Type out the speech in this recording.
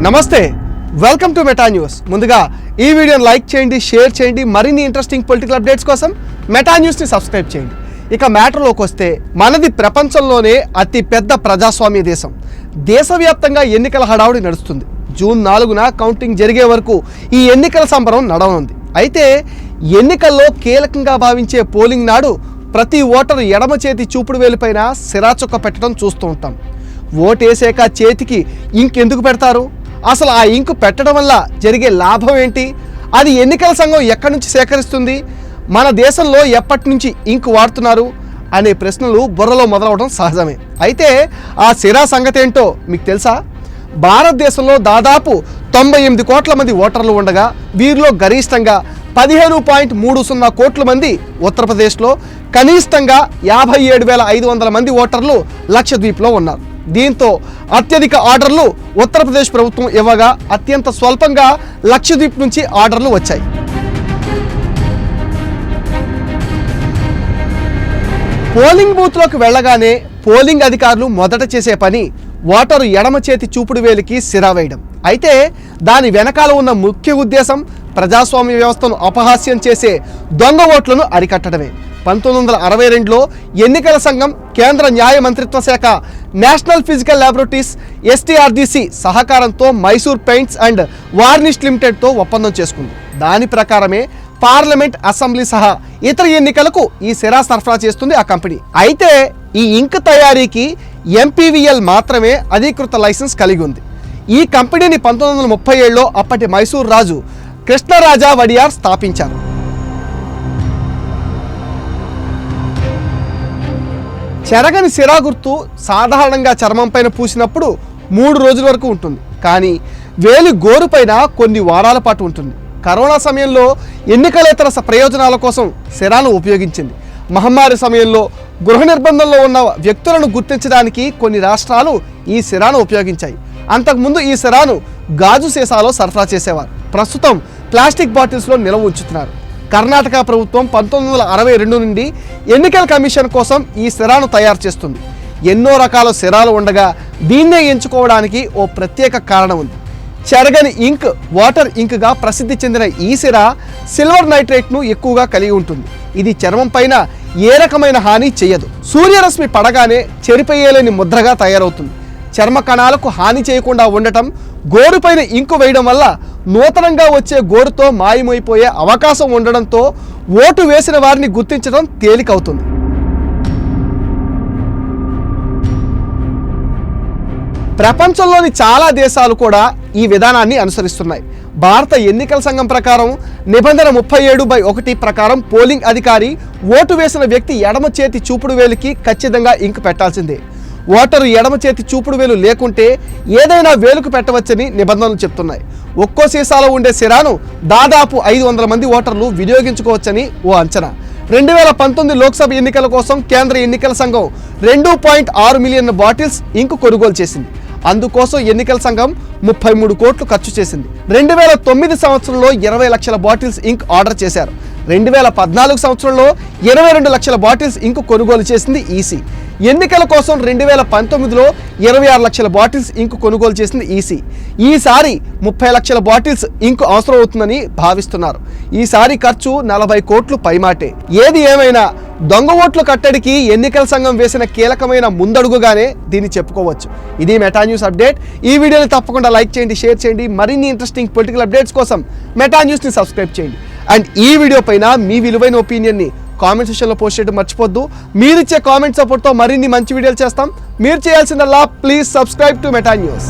నమస్తే, welcome to meta news. ముందుగా ఈ వీడియోని లైక్ చేయండి, షేర్ చేయండి. మరిన్ని ఇంట్రెస్టింగ్ పొలిటికల్ అప్డేట్స్ కోసం మెటా న్యూస్ని సబ్స్క్రైబ్ చేయండి. ఇక మ్యాటర్లోకి వస్తే, మనది ప్రపంచంలోనే అతి పెద్ద ప్రజాస్వామ్య దేశం. దేశవ్యాప్తంగా ఎన్నికల హడావుడి నడుస్తుంది. జూన్ 4న కౌంటింగ్ జరిగే వరకు ఈ ఎన్నికల సంబరం నడవనుంది. అయితే ఎన్నికల్లో కీలకంగా భావించే పోలింగ్ నాడు ప్రతి ఓటరు ఎడమ చేతి చూపుడు వేలిపైన సిరాచుక్క పెట్టడం చూస్తూ ఉంటాం. ఓటేసాక చేతికి ఇంక్ ఎందుకు పెడతారు? అసలు ఆ ఇంకు పెట్టడం వల్ల జరిగే లాభం ఏంటి? అది ఎన్నికల సంఘం ఎక్కడి నుంచి సేకరిస్తుంది? మన దేశంలో ఎప్పటి నుంచి ఇంకు వాడుతున్నారు అనే ప్రశ్నలు బుర్రలో మొదలవడం సహజమే. అయితే ఆ సిరా సంగతి ఏంటో మీకు తెలుసా? భారతదేశంలో దాదాపు 98 కోట్ల మంది ఓటర్లు ఉండగా, వీరిలో గరిష్టంగా 15.30 కోట్ల మంది ఉత్తరప్రదేశ్లో, కనిష్టంగా 57,500 మంది ఓటర్లు లక్షద్వీప్లో ఉన్నారు. దీంతో అత్యధిక ఆర్డర్లు ఉత్తరప్రదేశ్ ప్రభుత్వం ఇవ్వగా, అత్యంత స్వల్పంగా లక్షద్వీప్ నుంచి ఆర్డర్లు వచ్చాయి. పోలింగ్ బూత్లోకి వెళ్ళగానే పోలింగ్ అధికారులు మొదట చేసే పని ఓటరు ఎడమ చేతి చూపుడు వేలికి సిరా వేయడం. అయితే దాని వెనకాల ఉన్న ముఖ్య ఉద్దేశం ప్రజాస్వామ్య వ్యవస్థను అపహాస్యం చేసే దొంగ ఓట్లను అరికట్టడమే. 1962లో ఎన్నికల సంఘం, కేంద్ర న్యాయ మంత్రిత్వ శాఖ, నేషనల్ ఫిజికల్ ల్యాబొరేటరీస్ STRDC సహకారంతో మైసూర్ పెయింట్స్ అండ్ వార్నిష్ లిమిటెడ్తో ఒప్పందం చేసుకుంది. దాని ప్రకారమే పార్లమెంట్, అసెంబ్లీ సహా ఇతర ఎన్నికలకు ఈ సిరా సరఫరా చేస్తుంది ఆ కంపెనీ. అయితే ఈ ఇంక్ తయారీకి MPVL మాత్రమే అధీకృత లైసెన్స్ కలిగి ఉంది. ఈ కంపెనీని 1937లో అప్పటి మైసూర్ రాజు కృష్ణరాజా వడియార్ స్థాపించారు. చెరగని సిరా గుర్తు సాధారణంగా చర్మం పైన పూసినప్పుడు 3 రోజుల వరకు ఉంటుంది. కానీ వేలి గోరు పైన కొన్ని వారాల పాటు ఉంటుంది. కరోనా సమయంలో ఎన్నికలేతర ప్రయోజనాల కోసం సిరాను ఉపయోగించింది. మహమ్మారి సమయంలో గృహ నిర్బంధంలో ఉన్న వ్యక్తులను గుర్తించడానికి కొన్ని రాష్ట్రాలు ఈ సిరాను ఉపయోగించాయి. అంతకుముందు ఈ సిరాను గాజు సీసాలో సరఫరా చేసేవారు. ప్రస్తుతం ప్లాస్టిక్ బాటిల్స్లో నిల్వ ఉంచుతున్నారు. కర్ణాటక ప్రభుత్వం 1962 నుండి ఎన్నికల కమిషన్ కోసం ఈ సిరాను తయారు చేస్తుంది. ఎన్నో రకాల సిరాలు ఉండగా దీన్నే ఎంచుకోవడానికి ఓ ప్రత్యేక కారణం ఉంది. చెరగని ఇంక్, వాటర్ ఇంక్గా ప్రసిద్ధి చెందిన ఈ సిరా సిల్వర్ నైట్రేట్ను ఎక్కువగా కలిగి ఉంటుంది. ఇది చర్మం పైన ఏ రకమైన హాని చేయదు. సూర్యరశ్మి పడగానే చెరిపోయేలేని ముద్రగా తయారవుతుంది. చర్మ కణాలకు హాని చేయకుండా ఉండటం, గోరుపైన ఇంకు వేయడం వల్ల నూతనంగా వచ్చే గోరుతో మాయమైపోయే అవకాశం ఉండడంతో ఓటు వేసిన వారిని గుర్తించడం తేలికవుతుంది. ప్రపంచంలోని చాలా దేశాలు కూడా ఈ విధానాన్ని అనుసరిస్తున్నాయి. భారత ఎన్నికల సంఘం ప్రకారం నిబంధన 37/1 ప్రకారం పోలింగ్ అధికారి ఓటు వేసిన వ్యక్తి ఎడమ చేతి చూపుడు వేలికి ఖచ్చితంగా ఇంకు పెట్టాల్సిందే. ఓటరు ఎడమ చేతి చూపుడు వేలు లేకుంటే ఏదైనా వేలుకు పెట్టవచ్చని నిబంధనలు చెప్తున్నాయి. ఒక్కో సీసాలో ఉండే సిరాను దాదాపు 500 మంది ఓటర్లు వినియోగించుకోవచ్చని ఓ అంచనా. 2019 లోక్సభ ఎన్నికల కోసం కేంద్ర ఎన్నికల సంఘం 2.6 మిలియన్ బాటిల్స్ ఇంకు కొనుగోలు చేసింది. అందుకోసం ఎన్నికల సంఘం 33 కోట్లు ఖర్చు చేసింది. 2009 సంవత్సరంలో 20 లక్షల బాటిల్స్ ఇంక్ ఆర్డర్ చేశారు. 2014 సంవత్సరంలో 22 లక్షల బాటిల్స్ ఇంకు కొనుగోలు చేసింది ఈసీ. ఎన్నికల కోసం 2019లో 26 లక్షల బాటిల్స్ ఇంకు కొనుగోలు చేసింది ఈసీ. ఈసారి 30 లక్షల బాటిల్స్ ఇంకు అవసరం అవుతుందని భావిస్తున్నారు. ఈసారి ఖర్చు 40 కోట్లు పైమాటే. ఏది ఏమైనా దొంగ ఓట్ల కట్టడికి ఎన్నికల సంఘం వేసిన కీలకమైన ముందడుగుగానే దీన్ని చెప్పుకోవచ్చు. ఇది మెటా న్యూస్ అప్డేట్. ఈ వీడియోని తప్పకుండా లైక్ చేయండి, షేర్ చేయండి. మరిన్ని ఇంట్రెస్టింగ్ పొలిటికల్ అప్డేట్స్ కోసం మెటా న్యూస్ని సబ్స్క్రైబ్ చేయండి. అండ్ ఈ వీడియో పైన మీ విలువైన ఒపీనియన్ని కామెంట్ సెక్షన్లో పోస్ట్ చేయడం మర్చిపోద్దు. మీరిచ్చే కామెంట్ సపోర్ట్తో మరిన్ని మంచి వీడియోలు చేస్తాం. మీరు చేయాల్సిందల్లా please subscribe to meta news.